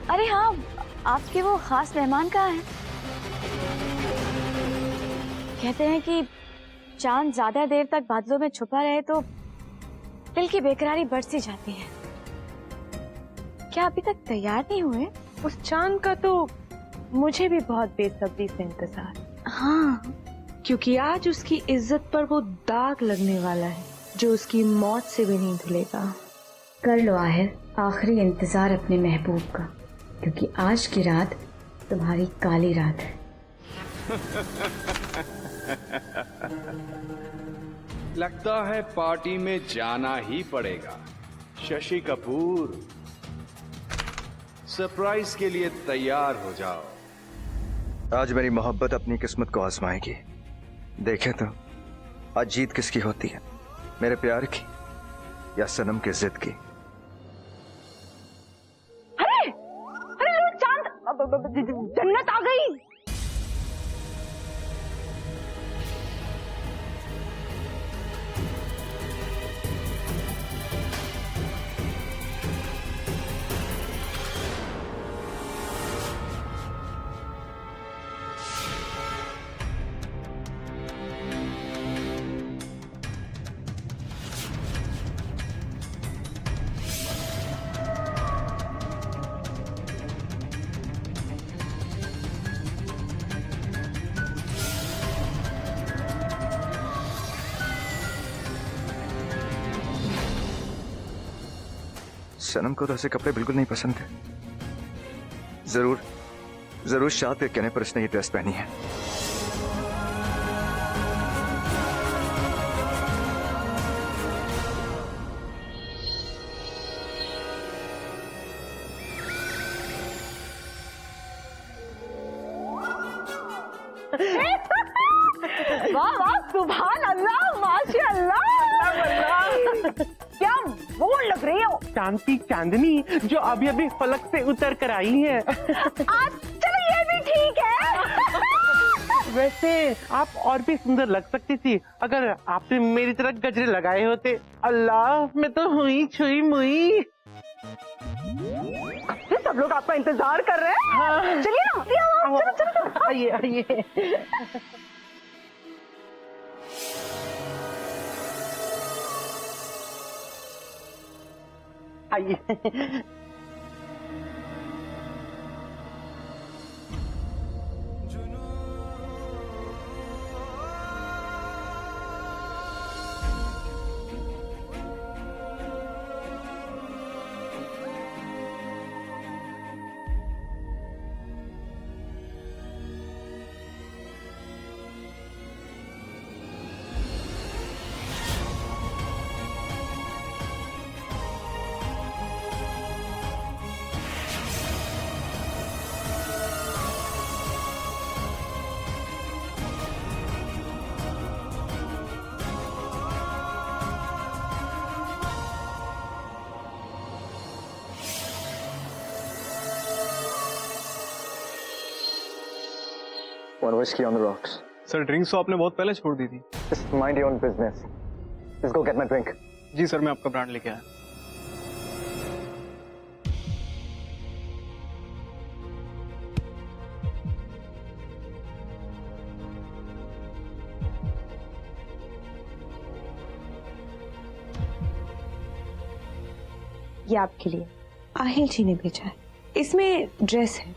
अरे हाँ, आपके वो खास मेहमान कहाँ हैं? कहते हैं कि चांद ज्यादा देर तक बादलों में छुपा रहे तो दिल की बेकरारी बढ़ सी जाती है। क्या अभी तक तैयार नहीं हुए? उस चांद का तो मुझे भी बहुत बेसब्री से इंतजार। हाँ, क्योंकि आज उसकी इज्जत पर वो दाग लगने वाला है जो उसकी मौत से भी नहीं धुलेगा। कर लो आहिर आखिरी इंतजार अपने महबूब का, क्योंकि आज की रात तुम्हारी काली रात है। लगता है पार्टी में जाना ही पड़ेगा। शशि कपूर, सरप्राइज के लिए तैयार हो जाओ। आज मेरी मोहब्बत अपनी किस्मत को आजमाएगी। देखे तो आज जीत किसकी होती है, मेरे प्यार की या सनम की जिद की। अरे अरे चांद, जन्नत आ गई। सनम को तो ऐसे कपड़े बिल्कुल नहीं पसंद थे। जरूर शाद के कहने पर उसने ये ड्रेस पहनी है। वाह वाह, सुभान अल्लाह, माशाअल्लाह। क्या बोल लग रही हो। चांदी चांदनी जो अभी अभी फलक से उतर कर आई है। आज चलो ये भी ठीक है। वैसे आप और भी सुंदर लग सकती थी अगर आपने मेरी तरह गजरे लगाए होते। अल्लाह, मैं तो हुई छुई मुई। सब लोग आपका इंतजार कर रहे हैं। हाँ। चलिए ना, चलो चलो। आइए आइए। आइए। One whiskey on the rocks. Sir drinks तो आपने बहुत पहले छोड़ दी थी। Just mind your own business. Just go get my drink. जी सर, मैं आपका ब्रांड लेके आया। ये आपके लिए आहिल जी ने भेजा है। इसमें ड्रेस है।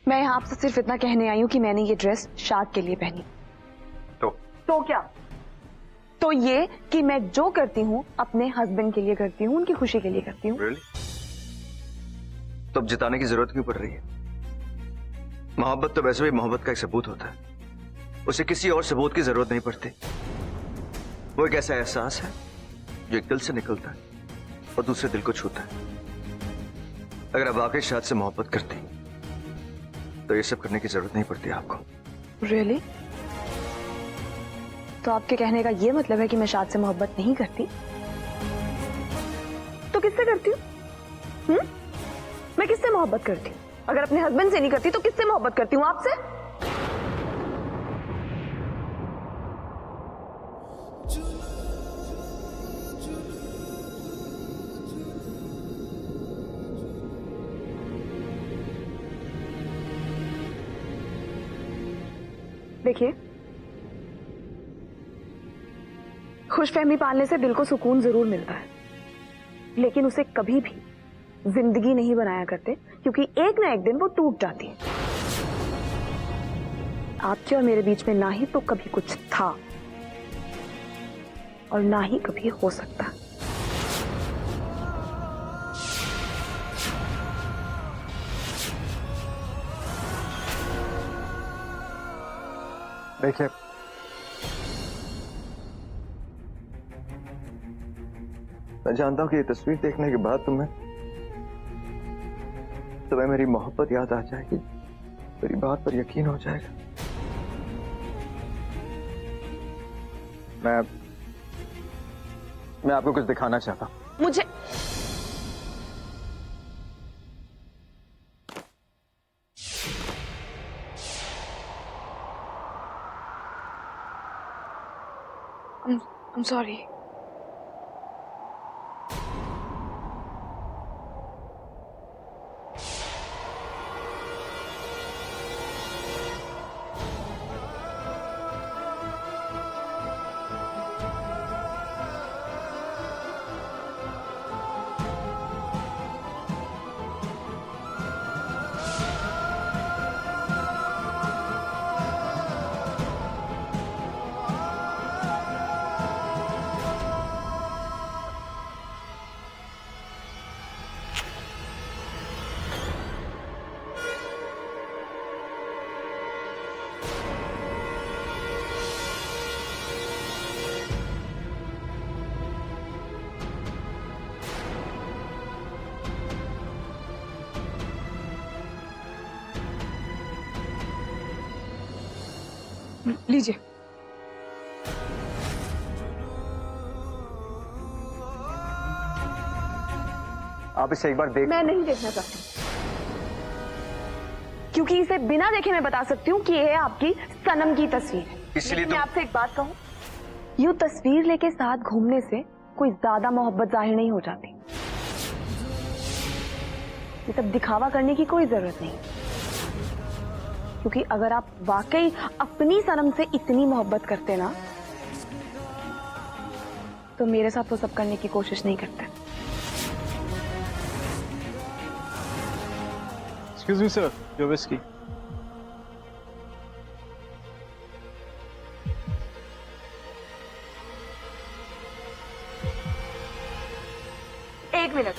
मैं यहाँ आपसे सिर्फ इतना कहने आई हूँ कि मैंने ये ड्रेस शाद के लिए पहनी। तो क्या? तो ये कि मैं जो करती हूँ अपने हस्बैंड के लिए करती हूँ, उनकी खुशी के लिए करती हूँ। Really? तो अब जिताने की जरूरत क्यों पड़ रही है? मोहब्बत तो वैसे भी मोहब्बत का एक सबूत होता है, उसे किसी और सबूत की जरूरत नहीं पड़ती। वो एक ऐसा एहसास है जो एक दिल से निकलता है और दूसरे दिल को छूता है। अगर आप वाकई शाद से मोहब्बत करती तो ये सब करने की जरूरत नहीं पड़ती आपको। Really? तो आपके कहने का ये मतलब है कि मैं शाद से मोहब्बत नहीं करती? तो किससे करती हूँ? मैं किससे मोहब्बत करती हूँ? अगर अपने हस्बैंड से नहीं करती तो किससे मोहब्बत करती हूँ? आपसे? देखिए, खुशफहमी पालने से दिल को सुकून जरूर मिलता है, लेकिन उसे कभी भी जिंदगी नहीं बनाया करते, क्योंकि एक ना एक दिन वो टूट जाती है। आपके और मेरे बीच में ना ही तो कभी कुछ था और ना ही कभी हो सकता। देखिए, मैं जानता हूं कि ये तस्वीर देखने के बाद तुम्हें मेरी मोहब्बत याद आ जाएगी, मेरी बात पर यकीन हो जाएगा। मैं आपको कुछ दिखाना चाहता हूं। मुझे I'm sorry. लीजिए। आप इसे एक बार देख। मैं नहीं देखना चाहती, क्योंकि इसे बिना देखे मैं बता सकती हूँ कि यह आपकी सनम की तस्वीर है। इसलिए मैं आपसे एक बात कहूँ, यूं तस्वीर लेके साथ घूमने से कोई ज्यादा मोहब्बत जाहिर नहीं हो जाती। ये सब दिखावा करने की कोई जरूरत नहीं, क्योंकि अगर आप वाकई अपनी सनम से इतनी मोहब्बत करते ना, तो मेरे साथ वो सब करने की कोशिश नहीं करते। Excuse me sir, your whisky. एक मिनट।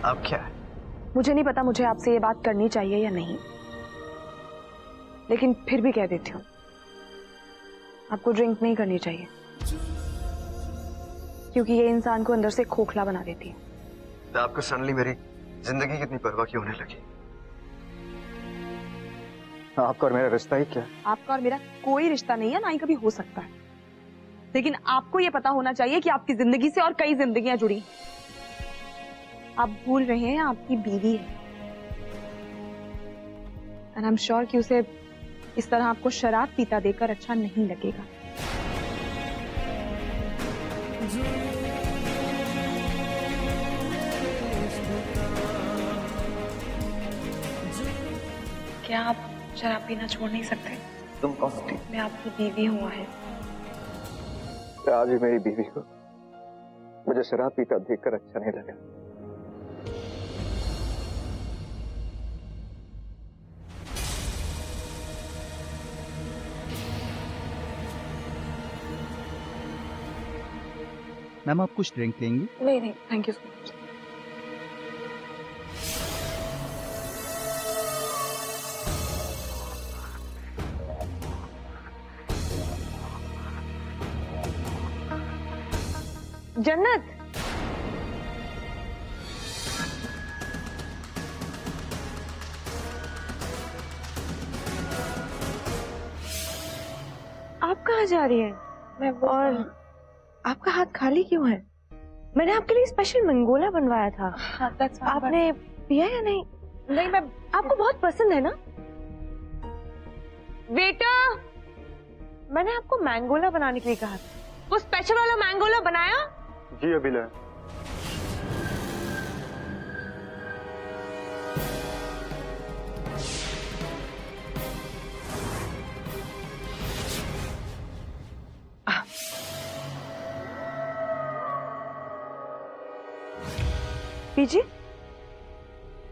अब क्या है? मुझे नहीं पता मुझे आपसे ये बात करनी चाहिए या नहीं, लेकिन फिर भी कह देती हूँ, आपको ड्रिंक नहीं करनी चाहिए, क्योंकि ये इंसान को अंदर से खोखला बना देती है। तो आपको सडनली मेरी जिंदगी की इतनी परवाह क्यों होने लगी? आपका और मेरा रिश्ता ही क्या है? आपका और मेरा कोई रिश्ता नहीं है, ना ही कभी हो सकता है, लेकिन आपको ये पता होना चाहिए कि आपकी जिंदगी से और कई जिंदगियां जुड़ी। आप भूल रहे हैं आपकी बीवी है, एंड आई एम श्योर कि उसे इस तरह आपको शराब पीता देखकर अच्छा नहीं लगेगा। क्या आप शराब पीना छोड़ नहीं सकते? तुम कौन होती? मैं आपकी बीवी हूँ है। आज भी मेरी बीवी को मुझे शराब पीता देखकर अच्छा नहीं लगा। मैम आप कुछ ड्रिंक लेंगी? नहीं नहीं, थैंक यू सो मच। जन्नत, आप कहाँ जा रही हैं? मैं और आपका हाथ खाली क्यों है? मैंने आपके लिए स्पेशल मंगोला बनवाया था। आपने पिया या नहीं? नहीं, मैं आपको बहुत पसंद है ना? बेटा, मैंने आपको मैंगोला बनाने के लिए कहा था, वो स्पेशल वाला मैंगोला बनाया? जी अभी लाया। पीजिए,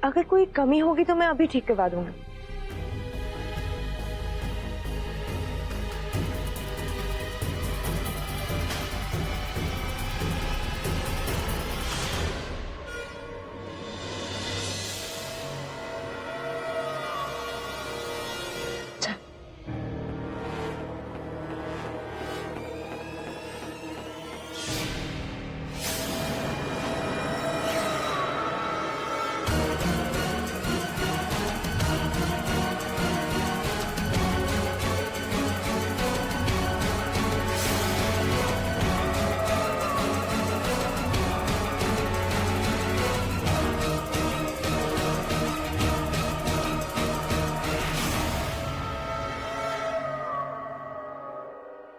अगर कोई कमी होगी तो मैं अभी ठीक करवा दूंगी।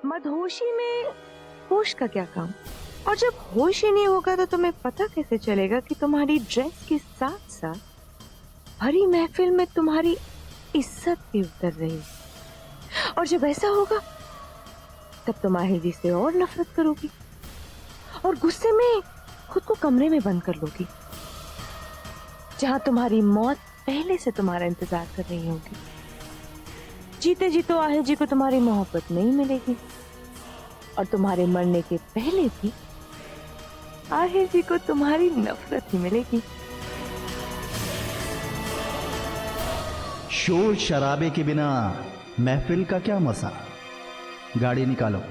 मदहोशी में होश का क्या काम? और जब होश ही नहीं होगा तो तुम्हें पता कैसे चलेगा कि तुम्हारी ड्रेस के साथ साथ भरी महफिल में तुम्हारी इज्जत भी उतर रही? और जब ऐसा होगा तब तुम आहिल जी से और नफरत करोगी और गुस्से में खुद को कमरे में बंद कर लोगी, जहां तुम्हारी मौत पहले से तुम्हारा इंतजार कर रही होगी। जीते जी तो आहिल जी को तुम्हारी मोहब्बत नहीं मिलेगी और तुम्हारे मरने के पहले भी आहिल जी को तुम्हारी नफरत ही मिलेगी। शोर शराबे के बिना महफिल का क्या मजा। गाड़ी निकालो।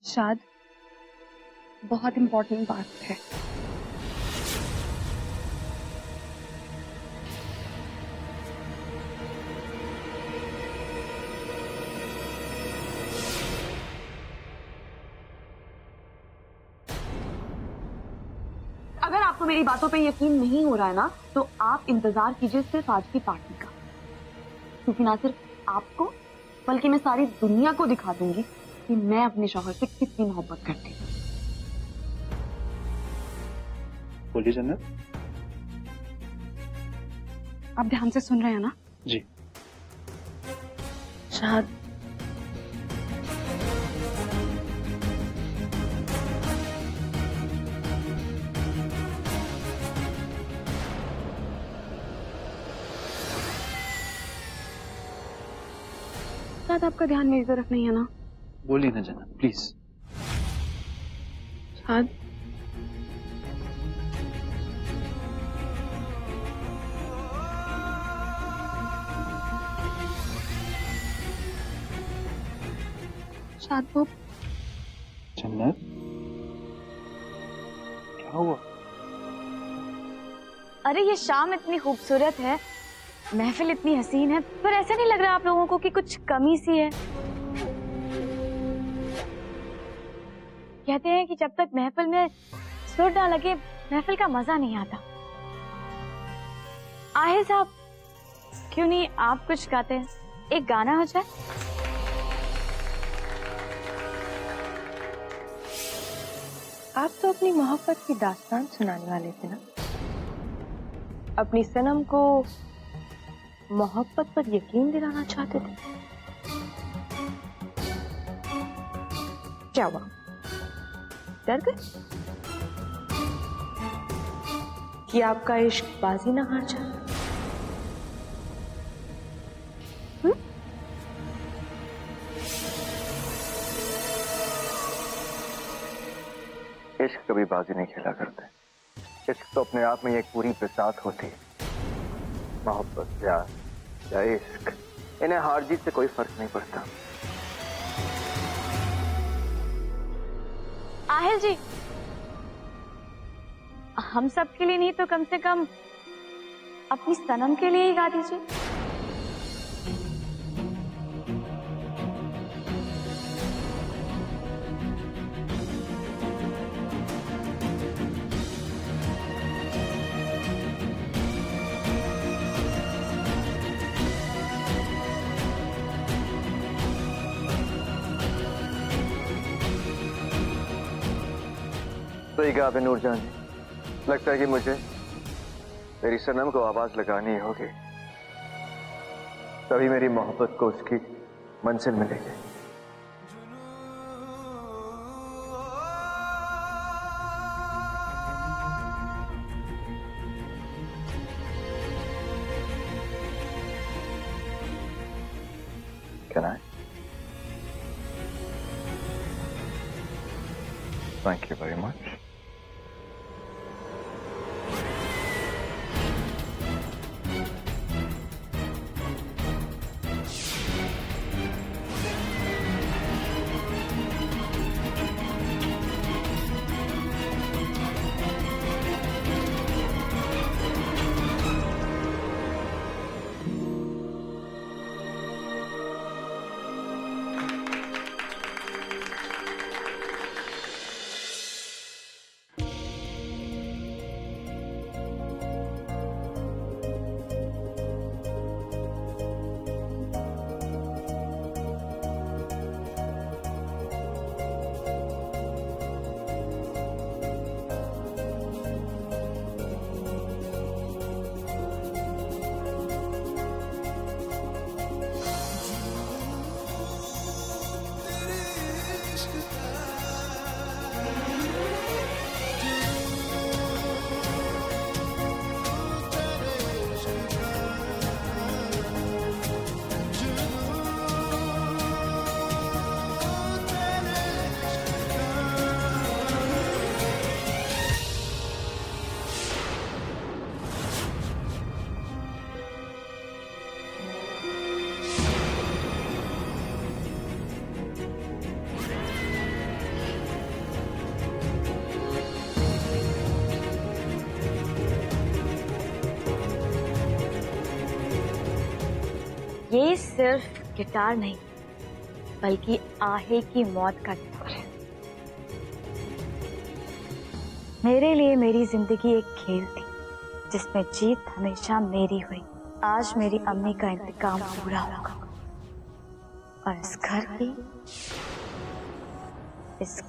शाद, बहुत इंपॉर्टेंट बात है। अगर आपको मेरी बातों पे यकीन नहीं हो रहा है ना, तो आप इंतजार कीजिए सिर्फ आज की पार्टी का, क्योंकि ना सिर्फ आपको बल्कि मैं सारी दुनिया को दिखा दूंगी कि मैं अपने शौहर से कितनी मोहब्बत करती हूँ। बोलिए जन्नत। आप ध्यान से सुन रहे हैं ना? जी। शाद, शाद, आपका ध्यान मेरी तरफ नहीं है ना? बोलिए ना जन्नत, प्लीज। शाद, शाद वो जन्नत, क्या हुआ? अरे ये शाम इतनी खूबसूरत है, महफिल इतनी हसीन है, पर ऐसा नहीं लग रहा आप लोगों को कि कुछ कमी सी है? कहते हैं कि जब तक महफिल में सुर ना लगे महफिल का मजा नहीं आता। आहिल साहब, क्यों नहीं आप कुछ गाते हैं? एक गाना हो जाए। आप तो अपनी मोहब्बत की दास्तान सुनाने वाले थे ना? अपनी सनम को मोहब्बत पर यकीन दिलाना चाहते थे। क्या हुआ, डर गए कि आपका इश्क बाजी ना हार जाए? इश्क कभी बाजी नहीं खेला करते। इश्क तो अपने आप में एक पूरी बिसात होती है। मोहब्बत, प्यार या इश्क, इन्हें हार जीत से कोई फर्क नहीं पड़ता। आहिल जी, हम सब के लिए नहीं तो कम से कम अपनी सनम के लिए ही गा दीजिए। सही कहा आपने नूरजहां जी, लगता है कि मुझे मेरी सनम को आवाज लगानी होगी, तभी मेरी मोहब्बत को उसकी मंजिल मिलेगी। Can I? Thank you very much. ये सिर्फ गिटार नहीं, बल्कि आहे की मौत का गिटार है। मेरे लिए मेरी जिंदगी एक खेल थी, जिसमें जीत हमेशा मेरी हुई। आज मेरी अम्मी का इंतकाम पूरा होगा और इस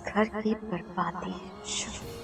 घर की बर्बादी है शुरू।